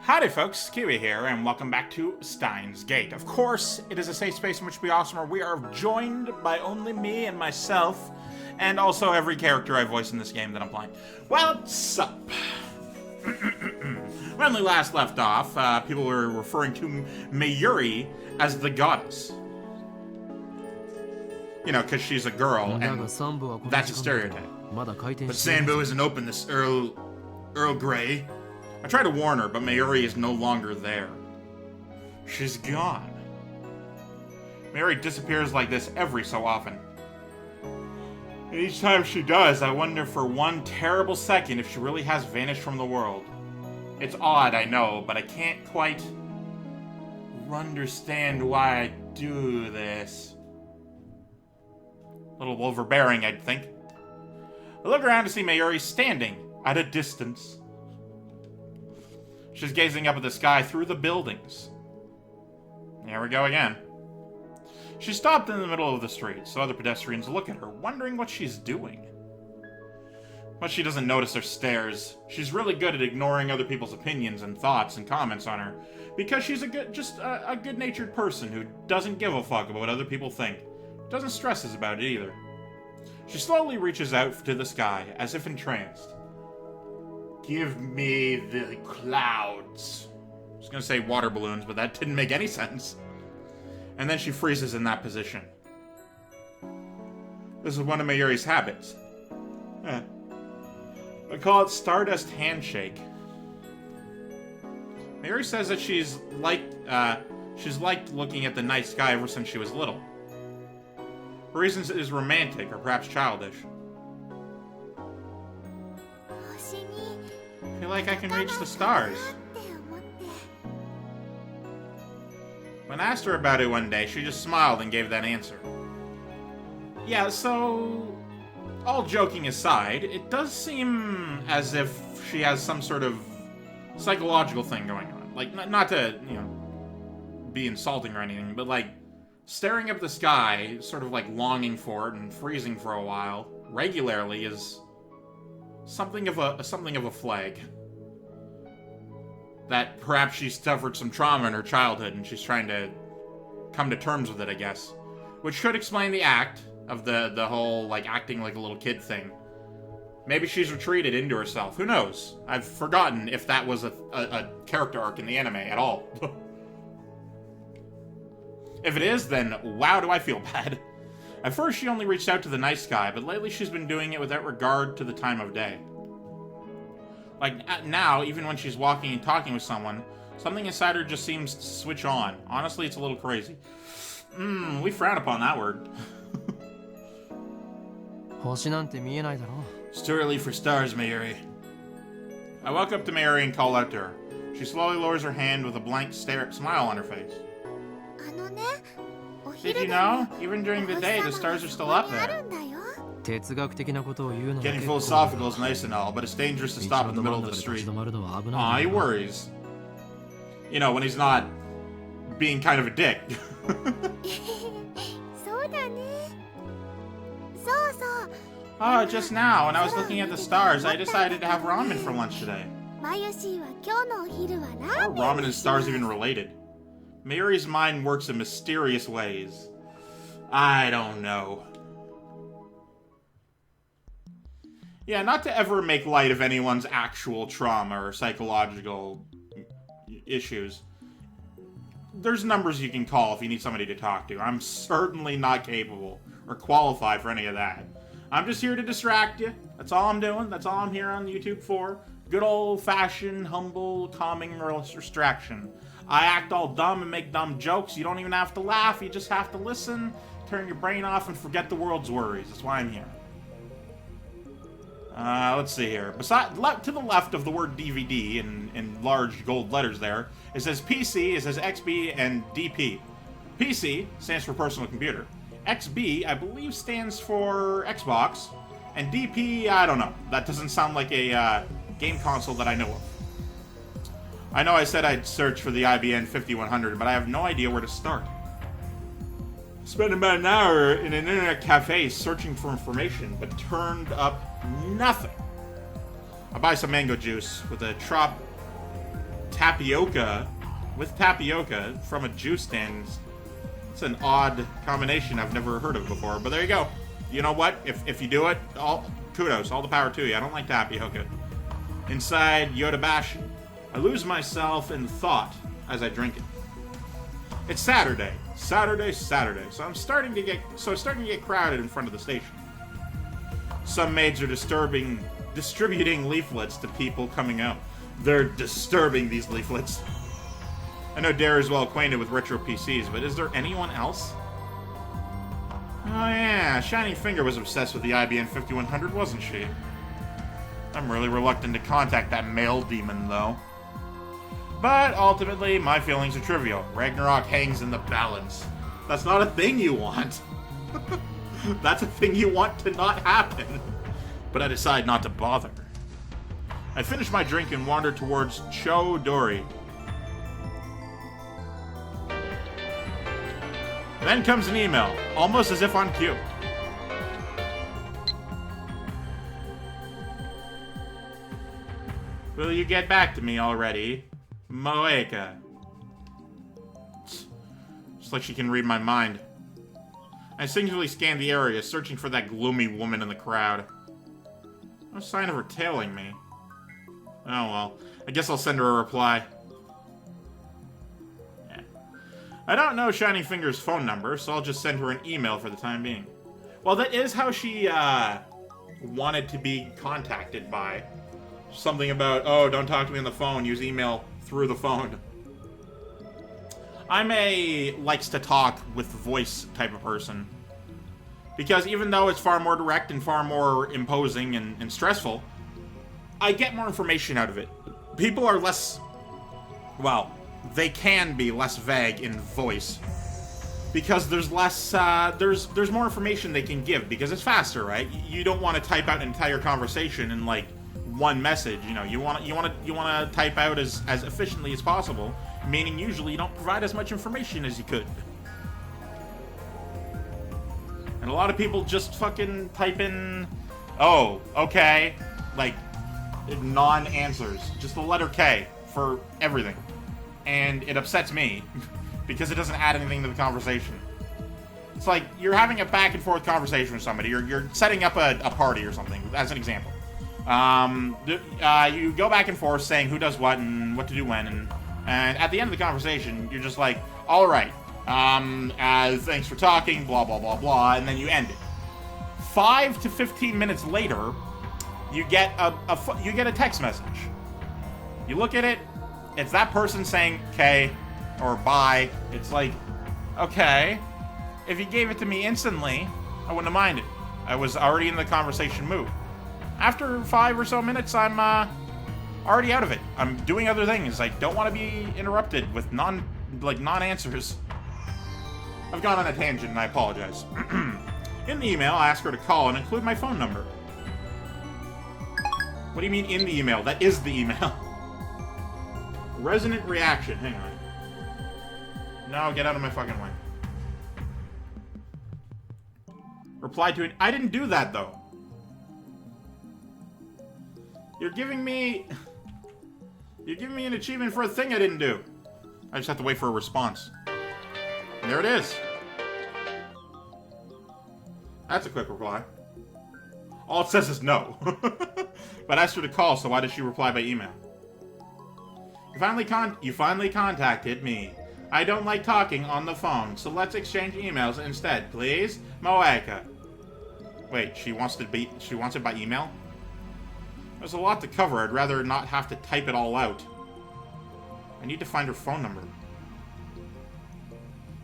Howdy folks, Keywii here, and welcome back to Steins Gate. Of course, it is a safe space in which we are joined by only me and myself, and also every character I voice in this game that I'm playing. What's up? When we last left off, people were referring to Mayuri as the goddess. You know, because she's a girl, and that's a stereotype. But Sanbu isn't open this Earl Grey. I tried to warn her, but Mayuri is no longer there. She's gone. Mayuri disappears like this every so often. And each time she does, I wonder for one terrible second if she really has vanished from the world. It's odd, I know, but I can't quite understand why I do this. A little overbearing, I'd think. I look around to see Mayuri standing at a distance. She's gazing up at the sky through the buildings. There we go again. She stopped in the middle of the street, so other pedestrians look at her, wondering what she's doing. But she doesn't notice their stares. She's really good at ignoring other people's opinions and thoughts and comments on her, because she's a good-natured person who doesn't give a fuck about what other people think. Doesn't stress about it either. She slowly reaches out to the sky, as if entranced. Give me the clouds. I was gonna say water balloons, but that didn't make any sense. And then she freezes in that position. This is one of Mayuri's habits. I call it Stardust Handshake. Mayuri says that she's liked looking at the night sky ever since she was little. Her reasons is romantic or perhaps childish. I feel like I can reach the stars. When I asked her about it one day, she just smiled and gave that answer. Yeah, so, all joking aside, it does seem as if she has some sort of psychological thing going on. Like, not to, be insulting or anything, but like, staring up at the sky, sort of like longing for it and freezing for a while, regularly is something of a flag. That perhaps she suffered some trauma in her childhood and she's trying to come to terms with it, I guess. Which could explain the act of the whole, like, acting like a little kid thing. Maybe she's retreated into herself. Who knows? I've forgotten if that was a character arc in the anime at all. If it is, then wow, do I feel bad. At first, she only reached out to the night sky, but lately she's been doing it without regard to the time of day. Like, now, even when she's walking and talking with someone, something inside her just seems to switch on. Honestly, it's a little crazy. We frown upon that word. It's too early for stars, Mayuri. I walk up to Mayuri and call out to her. She slowly lowers her hand with a blank smile on her face. Did you know? Even during the day, the stars are still up there. Getting philosophical is nice and all, but it's dangerous to stop in the middle of the street. Aw, he worries. You know, when he's not being kind of a dick. Oh, just now, when I was looking at the stars, I decided to have ramen for lunch today. Are ramen and stars even related? Mayuri's mind works in mysterious ways. I don't know. Yeah, not to ever make light of anyone's actual trauma or psychological issues. There's numbers you can call if you need somebody to talk to. I'm certainly not capable or qualified for any of that. I'm just here to distract you. That's all I'm doing. That's all I'm here on YouTube for. Good old-fashioned, humble, calming distraction. I act all dumb and make dumb jokes. You don't even have to laugh. You just have to listen, turn your brain off, and forget the world's worries. That's why I'm here. Let's see here. To the left of the word DVD in large gold letters there, it says PC, it says XB, and DP. PC stands for personal computer. XB, I believe, stands for Xbox. And DP, I don't know. That doesn't sound like a game console that I know of. I know I said I'd search for the IBM 5100, but I have no idea where to start. Spent about an hour in an internet cafe searching for information, but turned up nothing. I buy some mango juice with a tapioca from a juice stand. It's an odd combination I've never heard of before, but there you go. You know what? If you do it, kudos, all the power to you. I don't like tapioca. Inside Yodobashi, I lose myself in thought as I drink it. It's Saturday, so it's starting to get crowded in front of the station. Some maids are distributing leaflets to people coming out. They're disturbing these leaflets. I know Dare is well acquainted with retro PCs, but is there anyone else? Oh yeah, Shining Finger was obsessed with the IBM 5100, wasn't she? I'm really reluctant to contact that male demon, though. But ultimately, my feelings are trivial. Ragnarok hangs in the balance. That's not a thing you want. That's a thing you want to not happen. But I decide not to bother. I finish my drink and wander towards Chodori. Then comes an email, almost as if on cue. Will you get back to me already, Moeka? Just like she can read my mind. I instinctively scan the area, searching for that gloomy woman in the crowd. No sign of her tailing me. Oh well, I guess I'll send her a reply. Yeah. I don't know Shining Finger's phone number, so I'll just send her an email for the time being. Well, that is how she, wanted to be contacted by. Something about, oh, don't talk to me on the phone, use email through the phone. I'm a likes to talk with voice type of person. Because even though it's far more direct and far more imposing and stressful, I get more information out of it. People are less, well, they can be less vague in voice. Because there's less, there's more information they can give, because it's faster, right? You don't want to type out an entire conversation in, like, one message, you know, you want to type out as efficiently as possible, meaning usually you don't provide as much information as you could. And a lot of people just fucking type in, oh, okay, like, non-answers, just the letter K for everything. And it upsets me, because it doesn't add anything to the conversation. It's like, you're having a back and forth conversation with somebody, you're setting up a party or something, as an example. You go back and forth saying who does what and what to do when, and at the end of the conversation, you're just like, alright, thanks for talking, blah, blah, blah, blah, and then you end it. 5 to 15 minutes later, you get a text message. You look at it, it's that person saying K or bye. It's like, okay, if you gave it to me instantly, I wouldn't have minded. I was already in the conversation mood. After 5 or so minutes, I'm already out of it. I'm doing other things. I don't want to be interrupted with non-answers. I've gone on a tangent, and I apologize. In the email, I ask her to call and include my phone number. What do you mean in the email? That is the email. Resonant reaction. Hang on. No, get out of my fucking way. Reply to it. I didn't do that, though. You're giving me an achievement for a thing I didn't do. I just have to wait for a response. And there it is. That's a quick reply. All it says is no. But I asked her to call, so why did she reply by email? You finally contacted me. I don't like talking on the phone, so let's exchange emails instead, please. Moeka. Wait, she wants it by email? There's a lot to cover. I'd rather not have to type it all out. I need to find her phone number.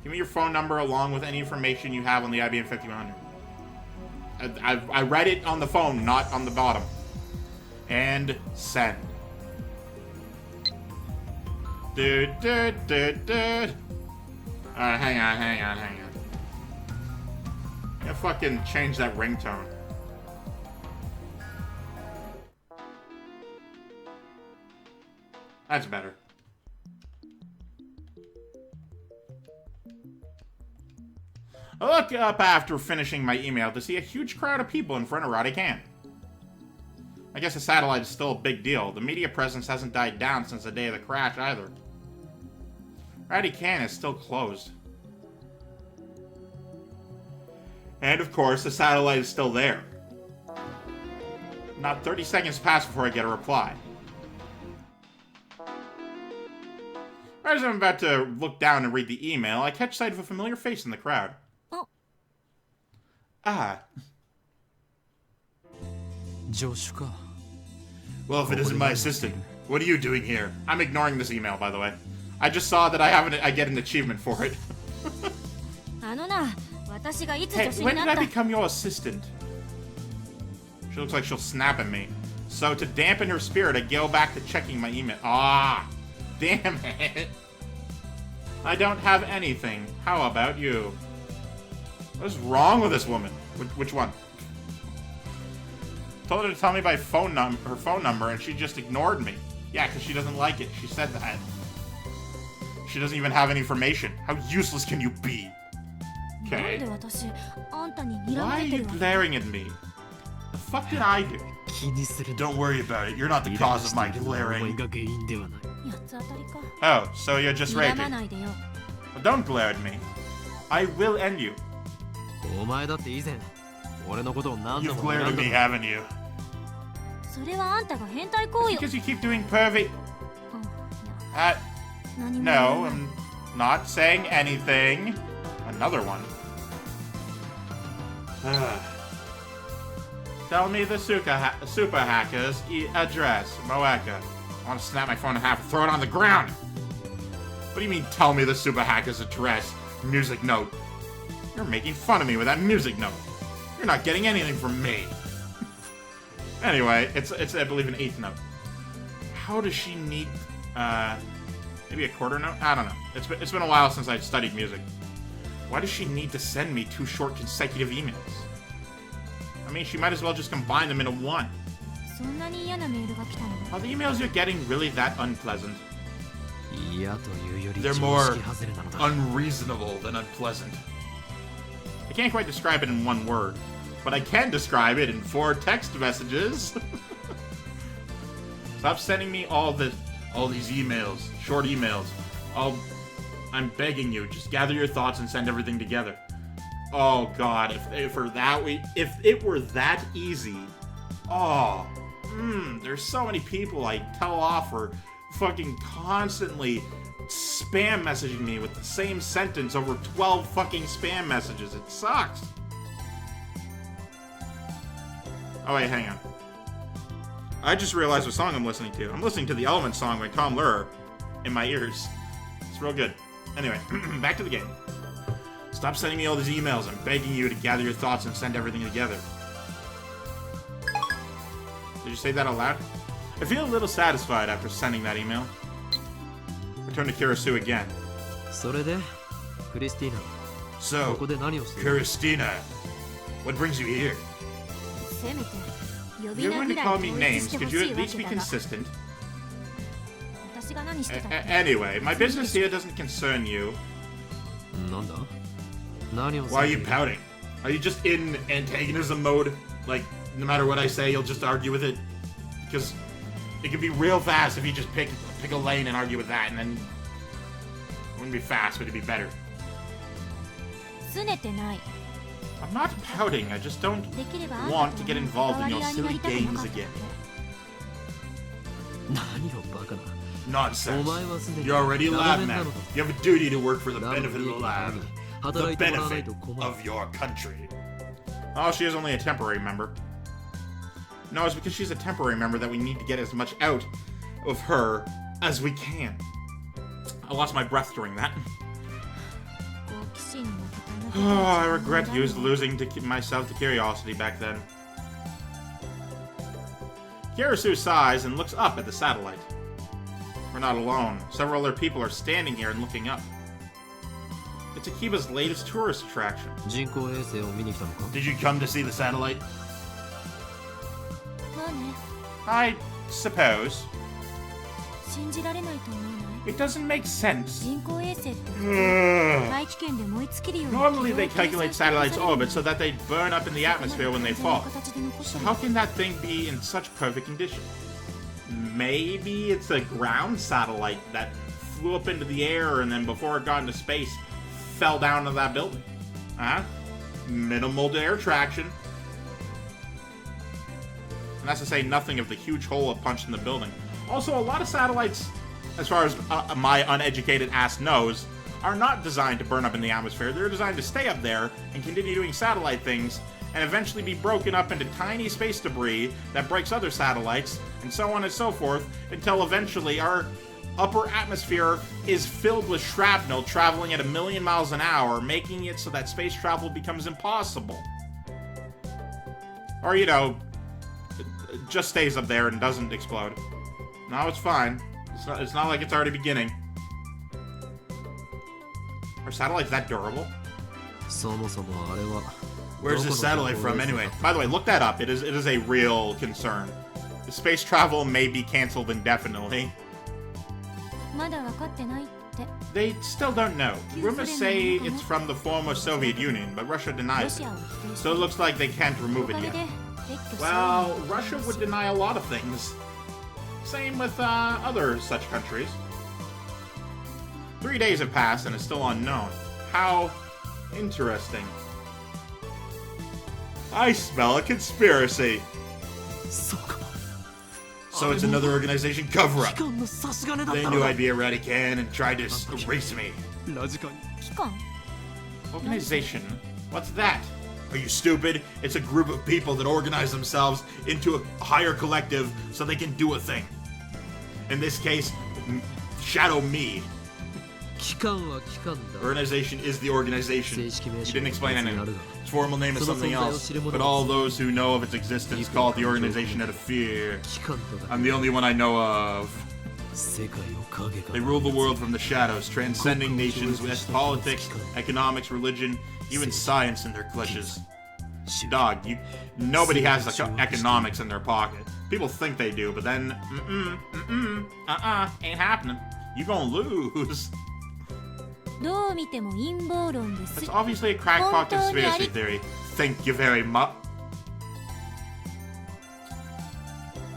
Give me your phone number along with any information you have on the IBM 5100. I read it on the phone, not on the bottom. And send. Alright, hang on. Yeah, fucking change that ringtone. That's better. I look up after finishing my email to see a huge crowd of people in front of Roddy Can. I guess the satellite is still a big deal. The media presence hasn't died down since the day of the crash, either. Ratty Can is still closed. And, of course, the satellite is still there. Not 30 seconds pass before I get a reply. Right as I'm about to look down and read the email, I catch sight of a familiar face in the crowd. Oh. Ah. Well, if it isn't my assistant, what are you doing here? I'm ignoring this email, by the way. I just saw that I get an achievement for it. Hey, when did I become your assistant? She looks like she'll snap at me. So to dampen her spirit, I go back to checking my email. Ah, damn it. I don't have anything. How about you? What's wrong with this woman? Which one? Told her to tell me by her phone number, and she just ignored me. Yeah, because she doesn't like it. She said that. She doesn't even have any information. How useless can you be? Okay. Why are you glaring at me? The fuck did I do? Don't worry about it. You're not the cause of my glaring. Oh, so you're just raging. Well, don't glare at me. I will end you. You've glared at me, haven't you? Because you keep doing pervy... no, I'm not saying anything. Another one. Tell me the super hacker's address, Moeka. I want to snap my phone in half and throw it on the ground. What do you mean, tell me the super hacker's address? Music note. You're making fun of me with that music note. You're not getting anything from me. Anyway, it's I believe an 8th note. How does she need maybe a quarter note? I don't know. It's been a while since I studied music. Why does she need to send me 2 short consecutive emails? I mean, she might as well just combine them into one. Are the emails you're getting really that unpleasant? They're more unreasonable than unpleasant. I can't quite describe it in one word, but I can describe it in 4 text messages. Stop sending me all these emails, short emails. I'm begging you, just gather your thoughts and send everything together. Oh God, if it were that easy. Oh, there's so many people I tell off for fucking constantly spam messaging me with the same sentence over 12 fucking spam messages. It sucks. Oh wait, hang on. I just realized what song I'm listening to. I'm listening to the Element song by Tom Lehrer in my ears. It's real good. Anyway, back to the game. Stop sending me all these emails. I'm begging you to gather your thoughts and send everything together. Did you say that out loud? I feel a little satisfied after sending that email. Return to Kirisu again. So, Christina, what brings you here? You're going to call me names. Could you at least be consistent? Anyway, my business here doesn't concern you. Why are you pouting? Are you just in antagonism mode? Like, no matter what I say, you'll just argue with it? Because it can be real fast if you just pick a lane and argue with that, and then it wouldn't be fast, but it'd be better. I'm not pouting, I just don't want to get involved in your silly games again. Nonsense. You're already a lab man. You have a duty to work for the benefit of the lab. The benefit of your country. Oh, she is only a temporary member. No, it's because she's a temporary member that we need to get as much out of her as we can. I lost my breath during that. Oh, I regret losing myself to curiosity back then. Kirisu sighs and looks up at the satellite. We're not alone. Several other people are standing here and looking up. It's Akiba's latest tourist attraction. Did you come to see the satellite? I suppose. It doesn't make sense. 人工衛星って 大気圏で燃え尽きるように Normally they calculate satellites' orbit so that they burn up in the atmosphere when they fall. So how can that thing be in such perfect condition? Maybe it's a ground satellite that flew up into the air and then before it got into space fell down to that building. Minimal air traction. And that's to say nothing of the huge hole it punched in the building. Also, a lot of satellites, as far as my uneducated ass knows, are not designed to burn up in the atmosphere. They're designed to stay up there and continue doing satellite things and eventually be broken up into tiny space debris that breaks other satellites, and so on and so forth, until eventually our upper atmosphere is filled with shrapnel traveling at 1,000,000 miles an hour, making it so that space travel becomes impossible. Or, you know, just stays up there and doesn't explode. No, it's fine. It's not like it's already beginning. Are satellites that durable? Where's this satellite from anyway? By the way, look that up. It is a real concern. The space travel may be canceled indefinitely. They still don't know. Rumors say it's from the former Soviet Union, but Russia denies it. So it looks like they can't remove it yet. Well, Russia would deny a lot of things. Same with other such countries. 3 days have passed and it's still unknown. How interesting. I smell a conspiracy. So it's another organization cover-up. They knew I'd be a radican and tried to erase me. Organization? What's that? Are you stupid? It's a group of people that organize themselves into a higher collective so they can do a thing. In this case, shadow me. Organization is the organization. You didn't explain anything. Its formal name is something else, but all those who know of its existence call it the organization out of fear. I'm the only one I know of. They rule the world from the shadows, transcending nations with politics, economics, religion, even science in their clutches. Dog, nobody has economics in their pocket. People think they do, but then, ain't happening. You gonna lose. That's obviously a crackpot conspiracy theory. Thank you very much.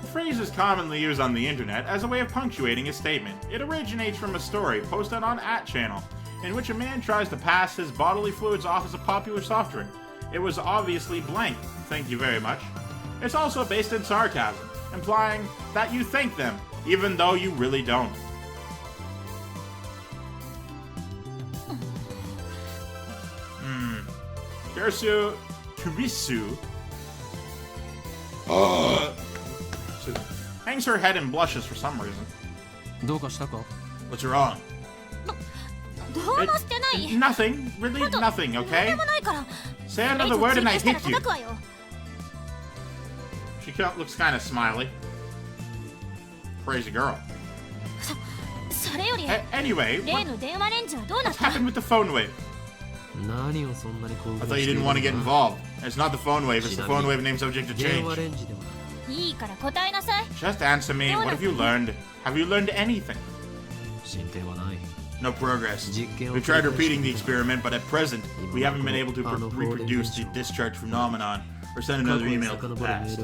The phrase is commonly used on the internet as a way of punctuating a statement. It originates from a story posted on @channel, in which a man tries to pass his bodily fluids off as a popular soft drink. It was obviously blank. Thank you very much. It's also based in sarcasm, implying that you thank them, even though you really don't. Kurisu hangs her head and blushes for some reason. What's wrong? Nothing. Really nothing, okay? Say another word and I hit you. She looks kind of smiley. Crazy girl. Anyway, what's happened with the phone wave? I thought you didn't want to get involved. It's not the phone wave, it's the phone wave named subject to change. Just answer me. What have you learned? Have you learned anything? No progress. We've tried repeating the experiment, but at present, we haven't been able to reproduce the discharge phenomenon or send another email to the past.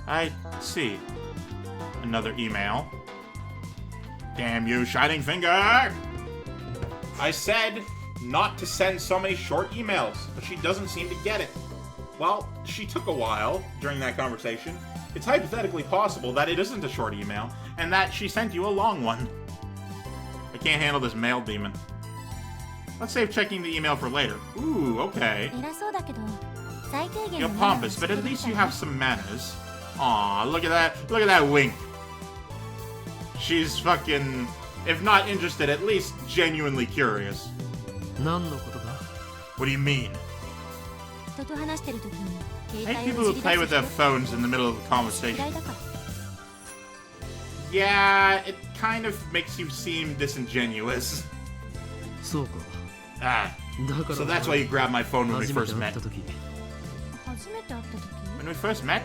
I see. Another email. Damn you, Shining Finger! I said not to send so many short emails, but she doesn't seem to get it. Well, she took a while during that conversation. It's hypothetically possible that it isn't a short email, and that she sent you a long one. I can't handle this mail demon. Let's save checking the email for later. Ooh, okay. You're pompous, but at least you have some manners. Aw, look at that wink. She's fucking, if not interested, at least genuinely curious. What do you mean? I hate people who play with their phones in the middle of a conversation. Yeah, it kind of makes you seem disingenuous. So that's why you grabbed my phone when we first met. When we first met?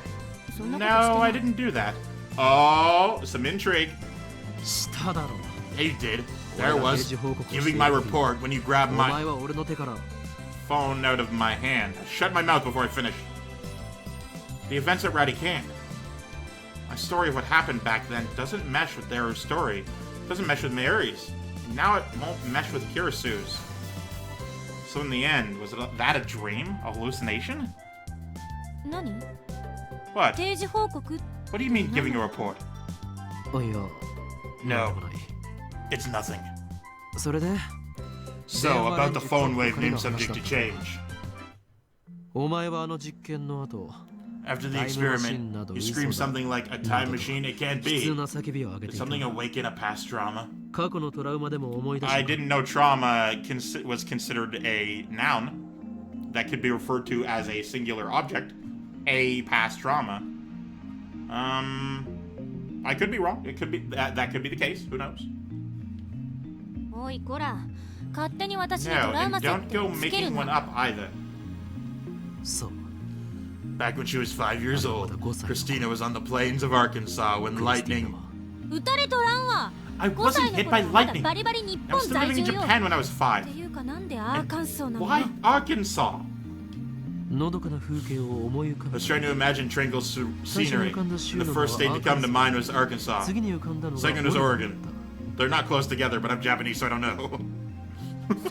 No, I didn't do that. Oh, some intrigue. しただろ Yeah, you did. There it was. Giving my report when you grabbed お my 前は俺の手から phone out of my hand. Shut my mouth before I finish. The events at Radican. My story of what happened back then doesn't mesh with their story. Doesn't mesh with Mayuri's. And now it won't mesh with Kirisu's. So in the end, was that a dream? A hallucination? 何 What? 定時報告 What do you mean giving a report? あいや No, もない it's nothing. それで So, about the phone wave named subject to change. お前はあの実験の後 After the experiment, you scream something like, a time machine, it can't 悲 be. 痛な叫びを上げ Did ていた something awaken a past trauma? 過去のトラウマでも思い出し I didn't know trauma was considered a noun that could be referred to as a singular object. A past trauma. I could be wrong. It could be that could be the case. Who knows? おいこら勝手に私にト No, ラウマ and 設 don't 定 go をつける making one な up either. そう Back when she was 5 years old, Christina was on the plains of Arkansas when lightning. 撃たれとらんわ I 5 wasn't 歳の hit 頃 by はまだ lightning. バリバリ日 I 本 was still 在 living in 住よ Japan when I was って 5. いうかなんでアーカンソーなの Why Arkansas? のどかな風景を思い浮か I べ was trying to imagine tranquil scenery. The first state to come to mind was Arkansas. 次に浮かんだのが Second was Oregon. They're not close together, but I'm Japanese, so I don't know.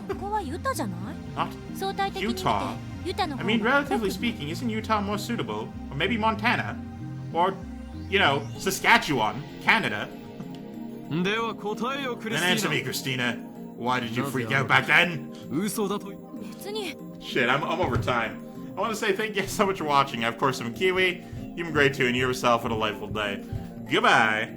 そこはユタじゃない Not 相対的に見て Utah. ユタの I 方 mean, が relatively speaking, isn't Utah more suitable? Or maybe Montana? Or, you know, Saskatchewan, Canada? では答えをクリ Then ス answer テ me, ィー Christina. Why did you freak out back then? ナ嘘だと 別に Shit, I'm over time. I want to say thank you so much for watching. Of course, I'm Keywii. You've been great too, and you yourself a delightful day. Goodbye.